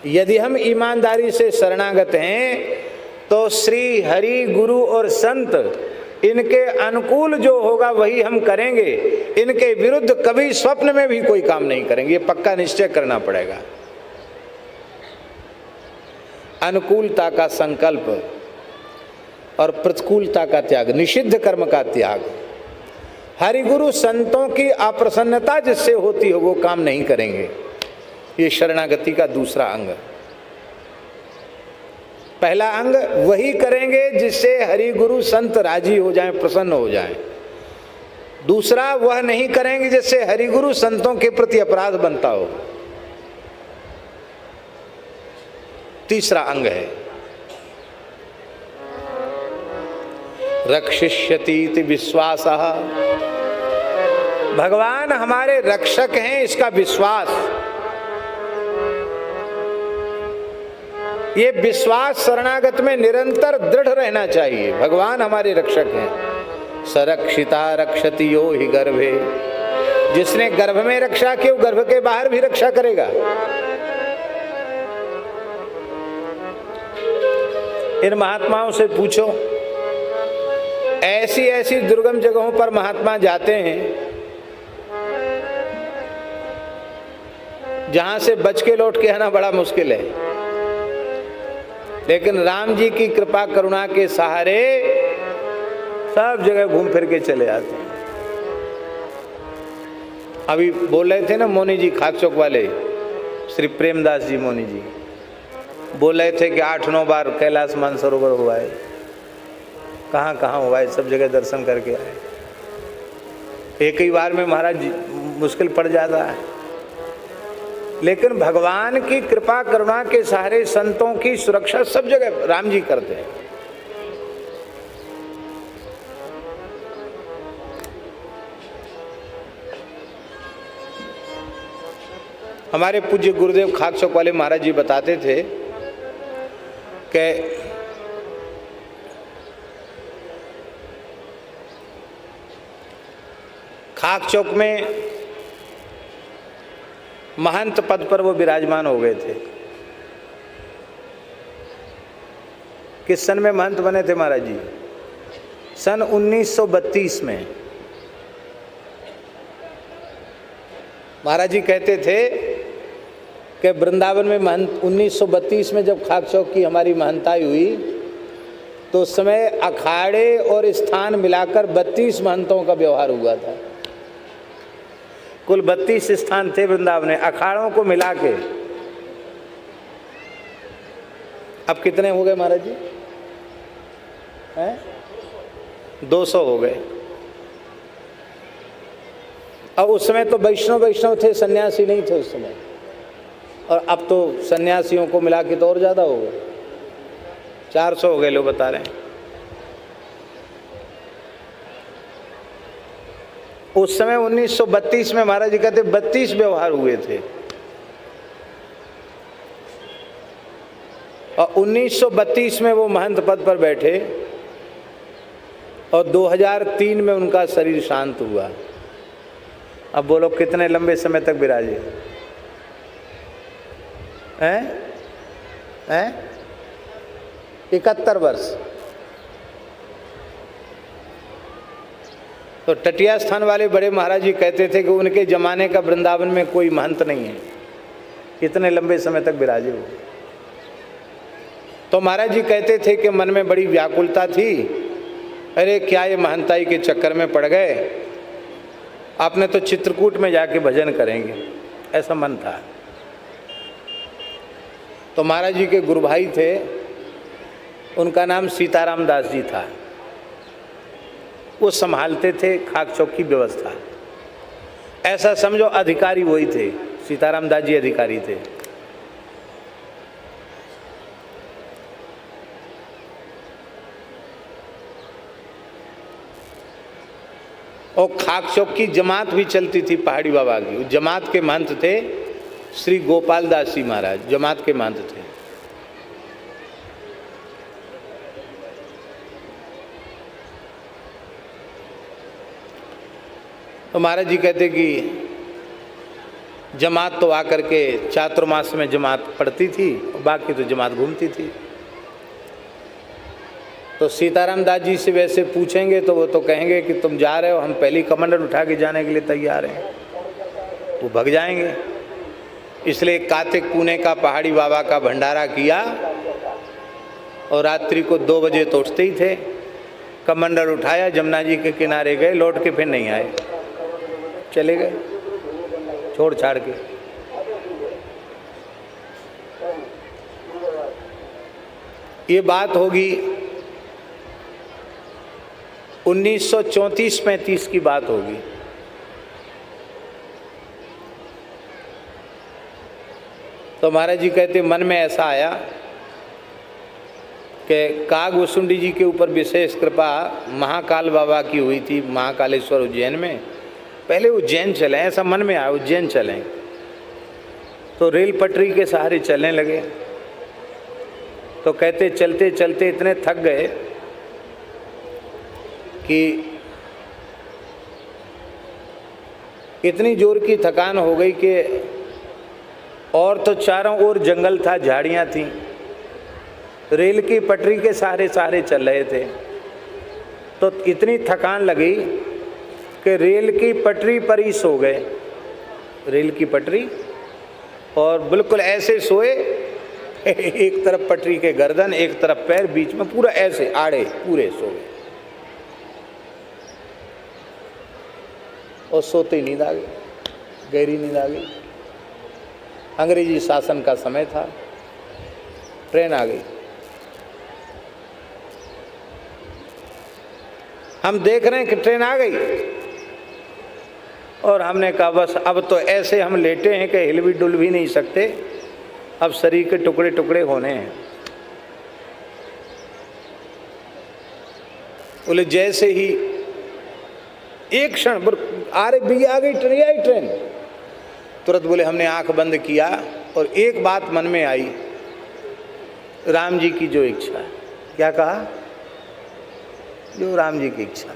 यदि हम ईमानदारी से शरणागत हैं तो श्री हरि गुरु और संत इनके अनुकूल जो होगा वही हम करेंगे, इनके विरुद्ध कभी स्वप्न में भी कोई काम नहीं करेंगे। ये पक्का निश्चय करना पड़ेगा। अनुकूलता का संकल्प और प्रतिकूलता का त्याग, निषिद्ध कर्म का त्याग। हरिगुरु संतों की अप्रसन्नता जिससे होती हो वो काम नहीं करेंगे। ये शरणागति का दूसरा अंग। पहला अंग वही करेंगे जिससे हरिगुरु संत राजी हो जाएं, प्रसन्न हो जाएं। दूसरा वह नहीं करेंगे जिससे हरिगुरु संतों के प्रति अपराध बनता हो। तीसरा अंग है रक्षिष्यति विश्वासः। भगवान हमारे रक्षक हैं, इसका विश्वास। ये विश्वास शरणागत में निरंतर दृढ़ रहना चाहिए। भगवान हमारे रक्षक हैं। सरक्षिता रक्षति यो हि गर्भे। जिसने गर्भ में रक्षा की वो गर्भ के बाहर भी रक्षा करेगा। इन महात्माओं से पूछो, ऐसी ऐसी दुर्गम जगहों पर महात्मा जाते हैं जहां से बच के लौट के आना बड़ा मुश्किल है, लेकिन राम जी की कृपा करुणा के सहारे सब जगह घूम फिर के चले आते हैं। अभी बोल रहे थे ना मोनी जी, खाकचौक वाले श्री प्रेमदास जी मोनी जी बोल रहे थे कि 8-9 बार कैलाश मानसरोवर हुआ है। कहाँ कहाँ हुआ है, सब जगह दर्शन करके आए। एक ही बार में महाराज मुश्किल पड़ जाता है, लेकिन भगवान की कृपा करुणा के सहारे संतों की सुरक्षा सब जगह राम जी करते हैं। हमारे पूज्य गुरुदेव खाकचौक वाले महाराज जी बताते थे कि खाकचौक में महंत पद पर वो विराजमान हो गए थे। किस सन में महंत बने थे महाराज जी? सन 1932 में। महाराज जी कहते थे कि वृंदावन में महंत 1932 में जब खाकचौक की हमारी महंताई हुई तो उस समय अखाड़े और स्थान मिलाकर 32 महंतों का व्यवहार हुआ था। कुल 32 स्थान थे वृंदावन में, अखाड़ों को मिला के। अब कितने हो गए महाराज जी? हैं? 200 हो गए। अब उस समय तो वैष्णव थे, सन्यासी नहीं थे उस समय। और अब तो सन्यासियों को मिला के तो और ज़्यादा हो गए, 400 हो गए लोग बता रहे हैं। उस समय 1932 में महाराज जी कहते 32 व्यवहार हुए थे। और 1932 में वो महंत पद पर बैठे और 2003 में उनका शरीर शांत हुआ। अब बोलो कितने लंबे समय तक विराजे हैं? 71 वर्ष। तो टटिया स्थान वाले बड़े महाराज जी कहते थे कि उनके जमाने का वृंदावन में कोई महंत नहीं है, इतने लंबे समय तक विराजे हो। तो महाराज जी कहते थे कि मन में बड़ी व्याकुलता थी, अरे क्या ये महंताई के चक्कर में पड़ गए, आपने तो चित्रकूट में जाके भजन करेंगे, ऐसा मन था। तो महाराज जी के गुरु भाई थे, उनका नाम सीताराम दास जी था। वो संभालते थे खाकचौक की व्यवस्था। ऐसा समझो अधिकारी वही थे, सीताराम दास जी अधिकारी थे। और खाकचौक की जमात भी चलती थी पहाड़ी बाबा की। जमात के महंत थे श्री गोपाल दास जी महाराज, जमात के महंत थे। तो महाराज जी कहते कि जमात तो आकर के चातुर्मास में जमात पड़ती थी, बाकी तो जमात घूमती थी। तो सीताराम दास जी से वैसे पूछेंगे तो वो तो कहेंगे कि तुम जा रहे हो, हम पहली कमंडल उठा के जाने के लिए तैयार हैं, वो भग जाएंगे। इसलिए कार्तिक पुणे का पहाड़ी बाबा का भंडारा किया और रात्रि को 2 बजे तो उठते ही थे, कमंडल उठाया, जमुना जी के किनारे गए, लौट के फिर नहीं आए, चले गए छोड़ छाड़ के। ये बात होगी 1934-35 की बात होगी। तो महाराज जी कहते मन में ऐसा आया कि काग वसुंडी जी के ऊपर विशेष कृपा महाकाल बाबा की हुई थी, महाकालेश्वर उज्जैन में। पहले उज्जैन चलें, ऐसा मन में आया उज्जैन चलें। तो रेल पटरी के सहारे चलने लगे। तो कहते चलते चलते इतने थक गए कि इतनी जोर की थकान हो गई कि और तो चारों ओर जंगल था, झाड़ियाँ थीं, रेल की पटरी के सहारे सहारे चल रहे थे। तो इतनी थकान लगी कि रेल की पटरी पर ही सो गए, रेल की पटरी, और बिल्कुल ऐसे सोए, एक तरफ पटरी के गर्दन, एक तरफ पैर, बीच में पूरा ऐसे आड़े पूरे सो गए और सोते ही नींद आ गई, गहरी नींद आ गई। अंग्रेजी शासन का समय था, ट्रेन आ गई। हम देख रहे हैं कि ट्रेन आ गई और हमने कहा बस अब तो ऐसे हम लेटे हैं कि हिल भी डुल भी नहीं सकते, अब शरीर के टुकड़े टुकड़े होने हैं। बोले जैसे ही एक क्षण आ गई ट्रेन, तुरंत बोले हमने आंख बंद किया और एक बात मन में आई, राम जी की जो इच्छा है। क्या कहा? जो राम जी की इच्छा,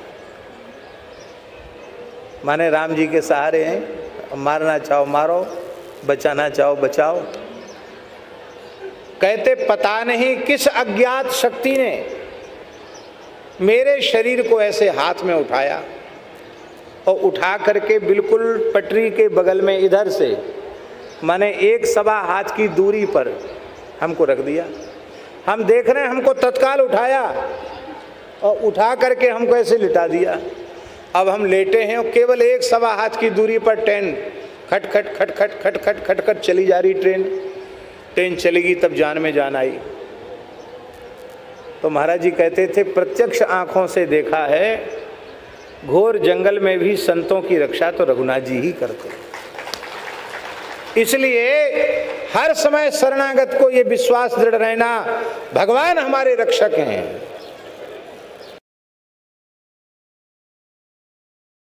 माने राम जी के सहारे हैं, मारना चाहो मारो, बचाना चाहो बचाओ। कहते पता नहीं किस अज्ञात शक्ति ने मेरे शरीर को ऐसे हाथ में उठाया और उठा करके बिल्कुल पटरी के बगल में इधर से माने 1-1.25 हाथ की दूरी पर हमको रख दिया। हम देख रहे हैं, हमको तत्काल उठाया और उठा करके हमको ऐसे लिटा दिया। अब हम लेटे हैं और केवल 1-1.25 हाथ की दूरी पर ट्रेन खट खट खट खट खट खट खट खट चली जा रही। ट्रेन चलेगी तब जान में जान आई। तो महाराज जी कहते थे प्रत्यक्ष आंखों से देखा है, घोर जंगल में भी संतों की रक्षा तो रघुनाथ जी ही करते। इसलिए हर समय शरणागत को ये विश्वास दृढ़ रहना, भगवान हमारे रक्षक हैं।